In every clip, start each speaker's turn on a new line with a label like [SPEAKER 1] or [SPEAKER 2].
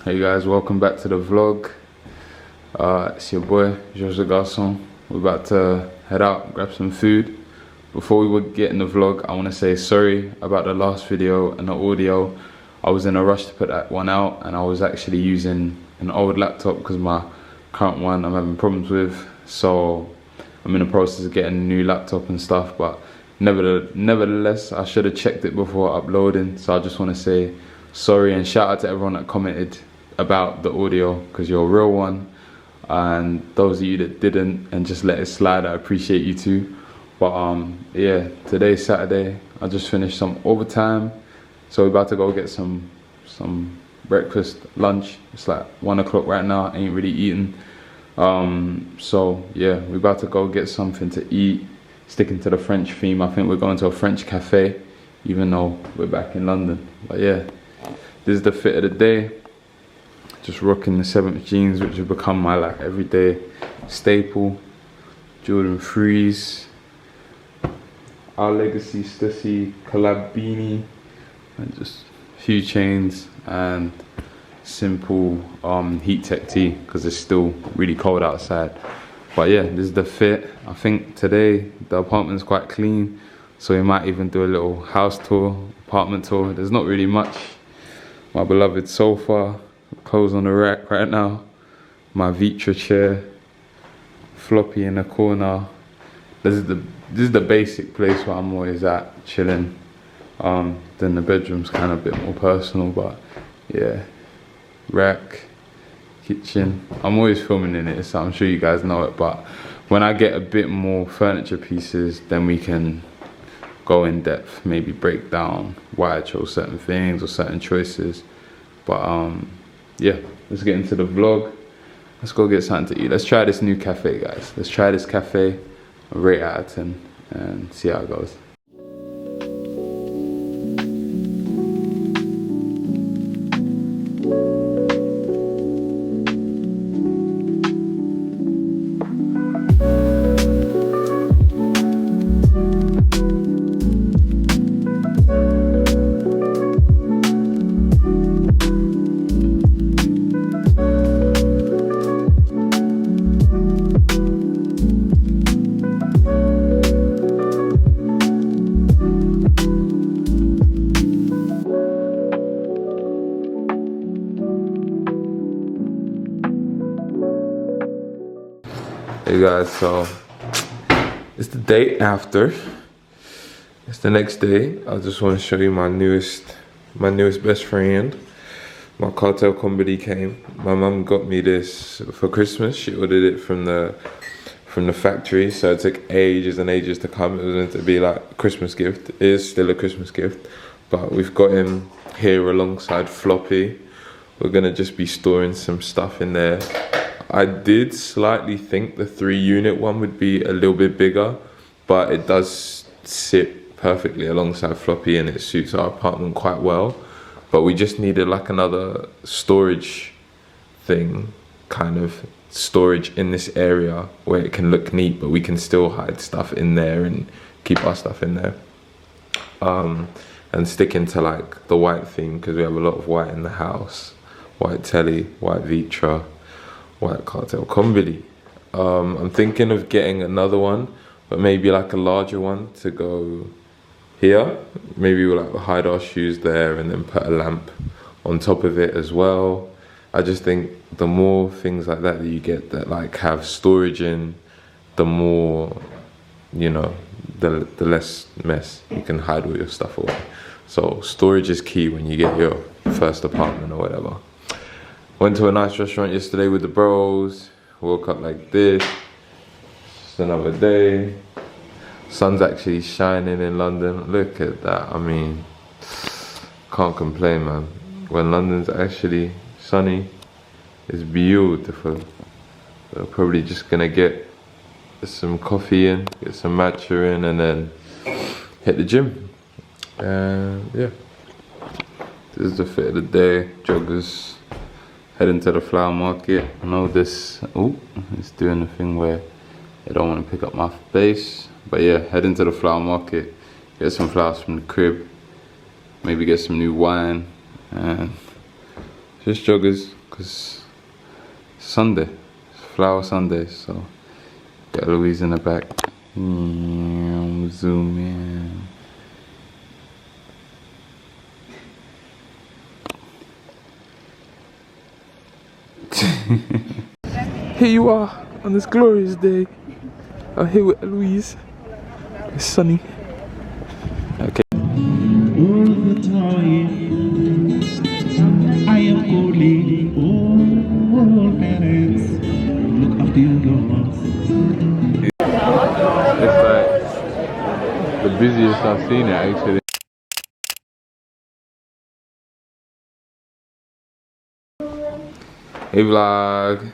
[SPEAKER 1] Hey guys, welcome back to the vlog. It's your boy, Georges the Garçon. We're about to head out, grab some food. Before we would get in the vlog, I want to say sorry about the last video and the audio. I was in a rush to put that one out, and I was actually using an old laptop because my current one I'm having problems with. So I'm in the process of getting a new laptop and stuff, but nevertheless, I should have checked it before uploading. So I just want to say sorry and shout out to everyone that commented about the audio, because you're a real one, and those of you that didn't and just let it slide, I appreciate you too. But yeah, today's Saturday. I just finished some overtime, so we're about to go get some breakfast, lunch. It's like 1 o'clock right now. I ain't really eating. So yeah, we're about to go get something to eat, sticking to the French theme. I think we're going to a French cafe, even though we're back in London. But yeah, this is the fit of the day. Just rocking the 7th jeans, which have become my like everyday staple. Jordan 3s, Our Legacy Stussy collab beanie, and just a few chains and simple heat tech tee because it's still really cold outside. But yeah, this is the fit. I think today the apartment's quite clean, so we might even do a little house tour, apartment tour. There's not really much. My beloved sofa, clothes on the rack right now, my Vitra chair, floppy in the corner. This is the basic place where I'm always at, chilling. Then the bedroom's kind of a bit more personal, but yeah, rack, kitchen. I'm always filming in it, so I'm sure you guys know it, but when I get a bit more furniture pieces, then we can go in depth, maybe break down why I chose certain things or certain choices. But yeah, let's get into the vlog. Let's go get something to eat. Let's try this new cafe, guys. Let's try this cafe, a rate out of 10, and see how it goes. Hey guys, so it's the day after. It's the next day. I just want to show you my newest best friend. My Cartel Comedy came. My mum got me this for Christmas. She ordered it from the factory, so it took ages and ages to come. It was meant to be like a Christmas gift. It is still a Christmas gift, but we've got him here alongside Floppy. We're gonna just be storing some stuff in there. I did slightly think the 3-unit one would be a little bit bigger, but it does sit perfectly alongside Floppy and it suits our apartment quite well. But we just needed like another storage thing, kind of storage in this area where it can look neat, but we can still hide stuff in there and keep our stuff in there. And sticking to like the white theme, because we have a lot of white in the house. White telly, white Vitra, white Cartel Comedy. I'm thinking of getting another one, but maybe like a larger one to go here. Maybe we'll like hide our shoes there and then put a lamp on top of it as well. I just think the more things like that you get that like have storage in, the more, you know, the less mess you can hide all your stuff away. So storage is key when you get your first apartment or whatever. Went to a nice restaurant yesterday with the bros. Woke up like this. Just another day. Sun's actually shining in London. Look at that. I mean, can't complain, man. When London's actually sunny, it's beautiful. We're probably just gonna get some coffee in, get some matcha in, and then hit the gym. And yeah, this is the fit of the day. Joggers. Heading to the flower market. I know this, it's doing the thing where I don't want to pick up my face. But yeah, heading to the flower market, get some flowers from the crib, maybe get some new wine, and just joggers, because Sunday, it's Flower Sunday, so got Eloise in the back. Zoom in. Here you are on this glorious day. I'm here with Eloise. It's sunny. Okay.
[SPEAKER 2] All the time I am calling all parents, look after your girls.
[SPEAKER 1] It's like the busiest I've seen it actually. Hey vlog.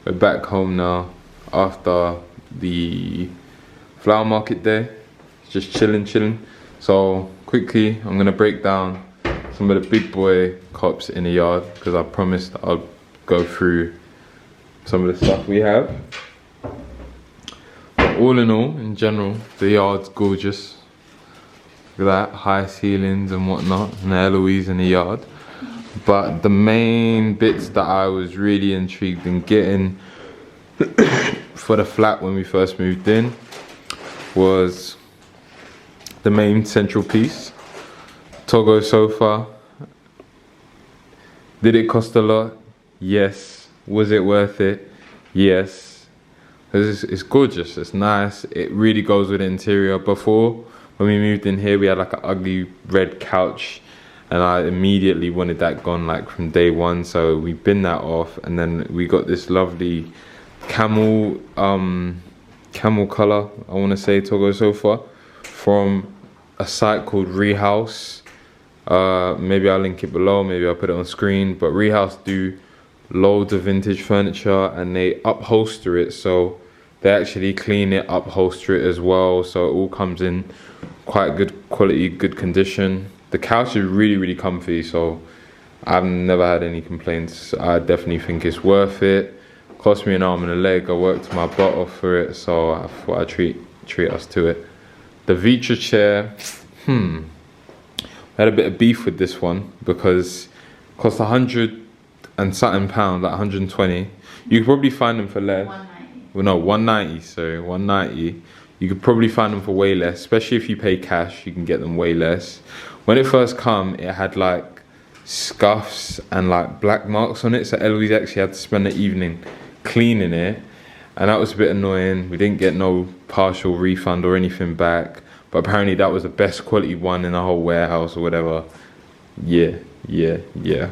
[SPEAKER 1] We're back home now after the flower market day. Just chilling. So quickly I'm gonna break down some of the big boy cops in the yard because I promised I'll go through some of the stuff we have. But all in all, in general, the yard's gorgeous. Look at that, high ceilings and whatnot, and Eloise in the yard. But the main bits that I was really intrigued in getting for the flat when we first moved in was the main central piece, Togo sofa. Did it cost a lot? Yes. Was it worth it? Yes. It's gorgeous, it's nice, it really goes with the interior. Before, when we moved in here, we had like an ugly red couch, and I immediately wanted that gone like from day one, so we binned that off, and then we got this lovely camel color, I want to say, Togo sofa from a site called Rehouse. Maybe I'll link it below, maybe I'll put it on screen, but Rehouse do loads of vintage furniture and they upholster it, so they actually clean it, upholster it as well, so it all comes in quite good quality, good condition. The couch is really comfy, so I've never had any complaints. I definitely think it's worth it. Cost me an arm and a leg. I worked my butt off for it, so I thought I'd treat us to it. The Vitra chair, I had a bit of beef with this one because it cost 100 and something pounds, like 120. You could probably find them for less. 190. Well, no, 190. Sorry, 190. You could probably find them for way less, especially if you pay cash. You can get them way less. When it first come, it had like scuffs and like black marks on it, so Eloise actually had to spend the evening cleaning it, and that was a bit annoying. We didn't get no partial refund or anything back, but apparently that was the best quality one in the whole warehouse or whatever. Yeah,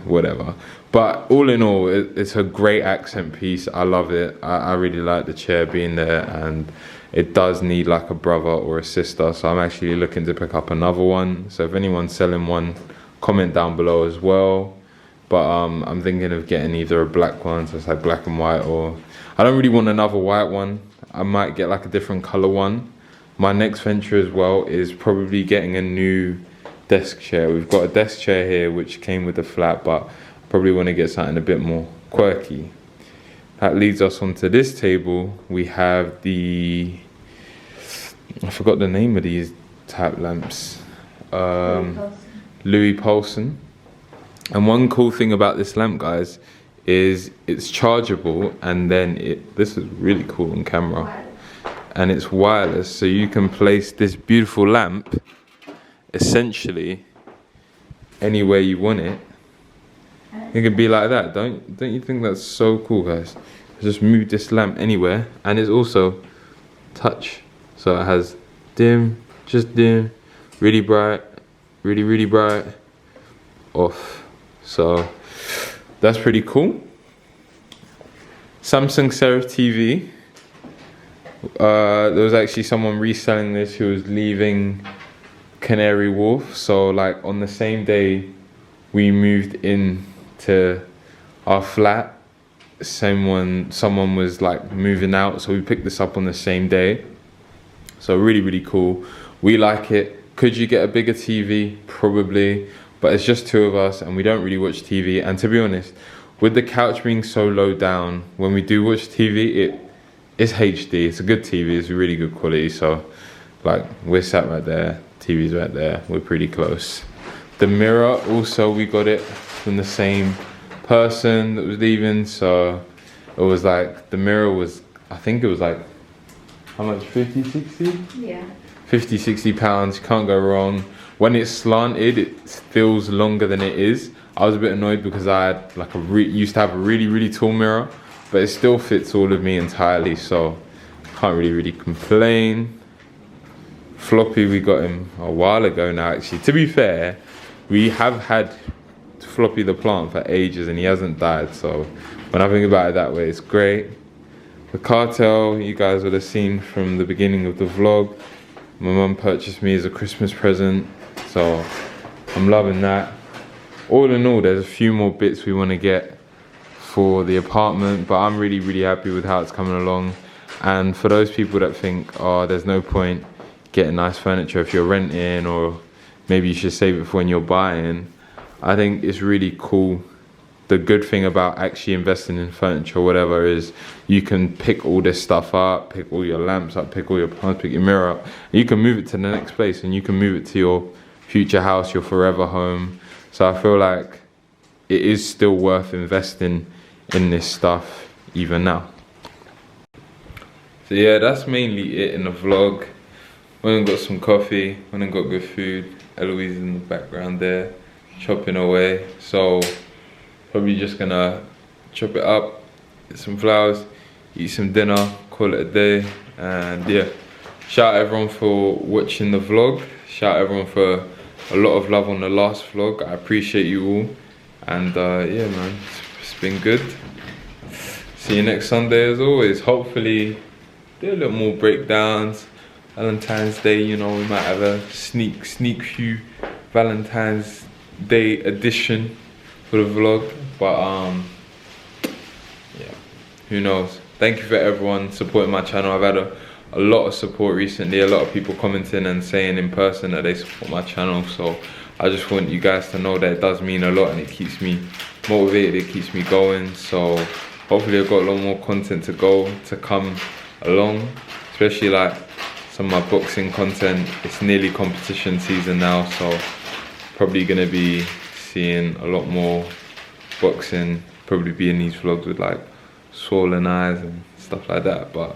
[SPEAKER 1] whatever. But all in all, it's a great accent piece. I love it. I really like the chair being there, and it does need like a brother or a sister, so I'm actually looking to pick up another one. So if anyone's selling one, comment down below as well. But I'm thinking of getting either a black one, so it's like black and white, or I don't really want another white one. I might get like a different color one. My next venture as well is probably getting a new desk chair. We've got a desk chair here which came with the flat, but probably want to get something a bit more quirky. That leads us onto this table. We have the, I forgot the name of these type lamps. Louis Poulsen. And one cool thing about this lamp, guys, is it's chargeable, and then this is really cool on camera. And it's wireless, so you can place this beautiful lamp essentially anywhere you want it. It can be like that. Don't you think that's so cool, guys? Just move this lamp anywhere, and it's also touch, so it has dim, just dim, really bright, really bright, off. So that's pretty cool. Samsung Serif TV. There was actually someone reselling this who was leaving Canary Wharf, so like on the same day we moved in to our flat, someone was like moving out, so we picked this up on the same day. So really cool. We like it. Could you get a bigger TV? Probably, but it's just two of us and we don't really watch TV. And to be honest, with the couch being so low down, when we do watch TV, it's HD. It's a good TV. It's really good quality. So like we're sat right there, TV's right there. We're pretty close. The mirror also, we got it from the same person that was leaving, so it was like the mirror was, I think it was like, how much, 50, 60?
[SPEAKER 3] Yeah.
[SPEAKER 1] 50, 60 pounds, can't go wrong. When it's slanted, it feels longer than it is. I was a bit annoyed because I had like used to have a really tall mirror, but it still fits all of me entirely, so can't really complain. Floppy, we got him a while ago now actually. To be fair, we have had Floppy the plant for ages and he hasn't died, so when I think about it that way, it's great. The cartel, you guys would have seen from the beginning of the vlog. My mum purchased me as a Christmas present, so I'm loving that. All in all, there's a few more bits we want to get for the apartment, but I'm really happy with how it's coming along. And for those people that think, oh, there's no point getting nice furniture if you're renting, or maybe you should save it for when you're buying, I think it's really cool. The good thing about actually investing in furniture or whatever is you can pick all this stuff up, pick all your lamps up, pick all your plants, pick your mirror up. You can move it to the next place and you can move it to your future house, your forever home. So I feel like it is still worth investing in this stuff even now. So yeah, that's mainly it in the vlog. Went and got some coffee, went and got good food. Eloise in the background there, chopping away. So probably just gonna chop it up, get some flowers, eat some dinner, call it a day. And yeah, shout out everyone for watching the vlog. Shout out everyone for a lot of love on the last vlog. I appreciate you all. And yeah man, it's been good. See you next Sunday as always. Hopefully do a little more breakdowns. Valentine's Day, you know, we might have a sneak few Valentine's Day edition for the vlog, but yeah, who knows. Thank you for everyone supporting my channel. I've had a lot of support recently, a lot of people commenting and saying in person that they support my channel, so I just want you guys to know that it does mean a lot and it keeps me motivated, it keeps me going. So hopefully I've got a lot more content to come along, especially like some of my boxing content. It's nearly competition season now, so probably gonna be seeing a lot more boxing, probably be in these vlogs with like swollen eyes and stuff like that, but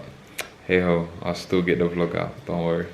[SPEAKER 1] hey ho, I'll still get the vlog out, don't worry.